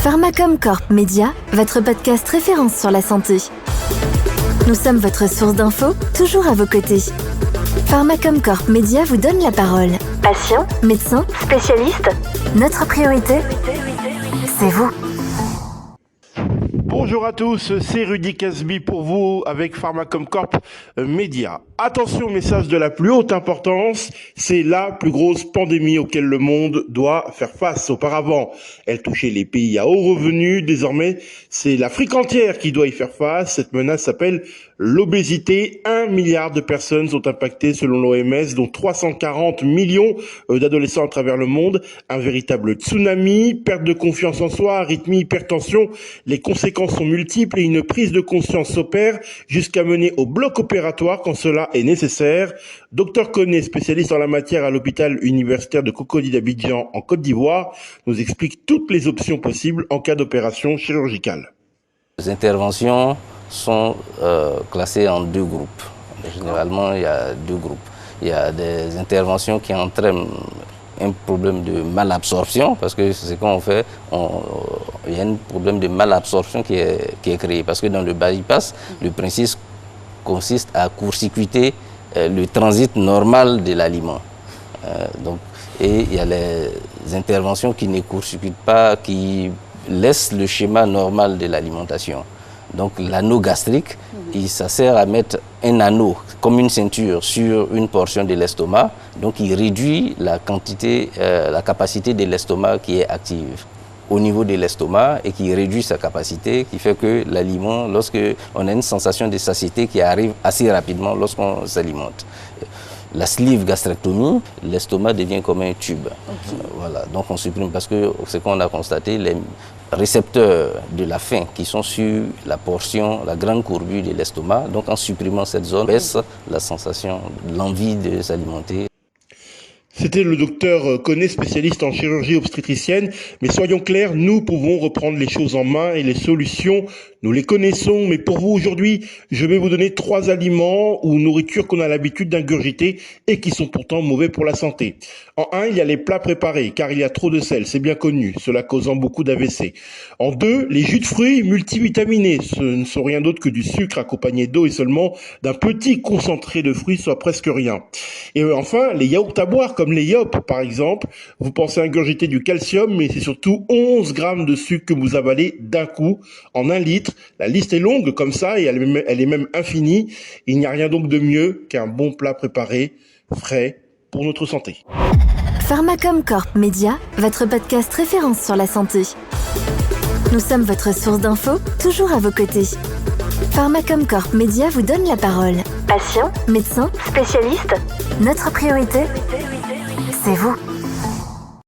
Pharmacom Corp Média, votre podcast référence sur la santé. Nous sommes votre source d'infos, toujours à vos côtés. Pharmacom Corp Média vous donne la parole. Patients, médecins, spécialistes, notre priorité, c'est vous. Bonjour à tous, c'est Rudy Casby pour vous avec Pharmacom Corp Média. Attention, message de la plus haute importance, c'est la plus grosse pandémie auquel le monde doit faire face. Auparavant, elle touchait les pays à haut revenu, désormais c'est l'Afrique entière qui doit y faire face. Cette menace s'appelle l'obésité. 1 milliard de personnes sont impactées selon l'OMS, dont 340 millions d'adolescents à travers le monde. Un véritable tsunami, perte de confiance en soi, arythmie, hypertension. Les conséquences sont multiples et une prise de conscience s'opère jusqu'à mener au bloc opératoire quand cela est nécessaire. Dr Koné, spécialiste en la matière à l'hôpital universitaire de Cocody d'Abidjan en Côte d'Ivoire, nous explique toutes les options possibles en cas d'opération chirurgicale. Les interventions sont classées en deux groupes. Généralement, il y a deux groupes. Il y a des interventions qui entraînent un problème de malabsorption, parce que ce qu'on fait, il y a un problème de malabsorption qui est créé. Parce que dans le bypass, le principe consiste à court-circuiter le transit normal de l'aliment. Et il y a les interventions qui ne court-circuitent pas, qui laissent le schéma normal de l'alimentation. Donc l'anneau gastrique, ça sert à mettre un anneau comme une ceinture sur une portion de l'estomac. Donc il réduit la quantité, la capacité de l'estomac qui est active au niveau de l'estomac et qui réduit sa capacité, qui fait que l'aliment, lorsque on a une sensation de satiété qui arrive assez rapidement lorsqu'on s'alimente. La sleeve gastrectomie, l'estomac devient comme un tube. Voilà, donc on supprime parce que ce qu'on a constaté, les récepteurs de la faim qui sont sur la portion, la grande courbure de l'estomac, donc en supprimant cette zone, baisse la sensation, l'envie de s'alimenter. C'était le docteur Koné, spécialiste en chirurgie obstétricienne. Mais soyons clairs, nous pouvons reprendre les choses en main et les solutions, nous les connaissons. Mais pour vous aujourd'hui, je vais vous donner 3 aliments ou nourritures qu'on a l'habitude d'ingurgiter et qui sont pourtant mauvais pour la santé. En 1, il y a les plats préparés, car il y a trop de sel, c'est bien connu, cela causant beaucoup d'AVC. En 2, les jus de fruits multivitaminés. Ce ne sont rien d'autre que du sucre accompagné d'eau et seulement d'un petit concentré de fruits, soit presque rien. Et enfin, les yaourts à boire, comme les Yop par exemple. Vous pensez ingurgiter du calcium, mais c'est surtout 11 grammes de sucre que vous avalez d'un coup en 1 litre. La liste est longue comme ça et elle est même infinie. Il n'y a rien donc de mieux qu'un bon plat préparé, frais, pour notre santé. Pharmacom Corp Média, votre podcast référence sur la santé. Nous sommes votre source d'infos, toujours à vos côtés. Pharmacom Corp Média vous donne la parole. Patients, médecins, spécialistes, notre priorité, c'est vous.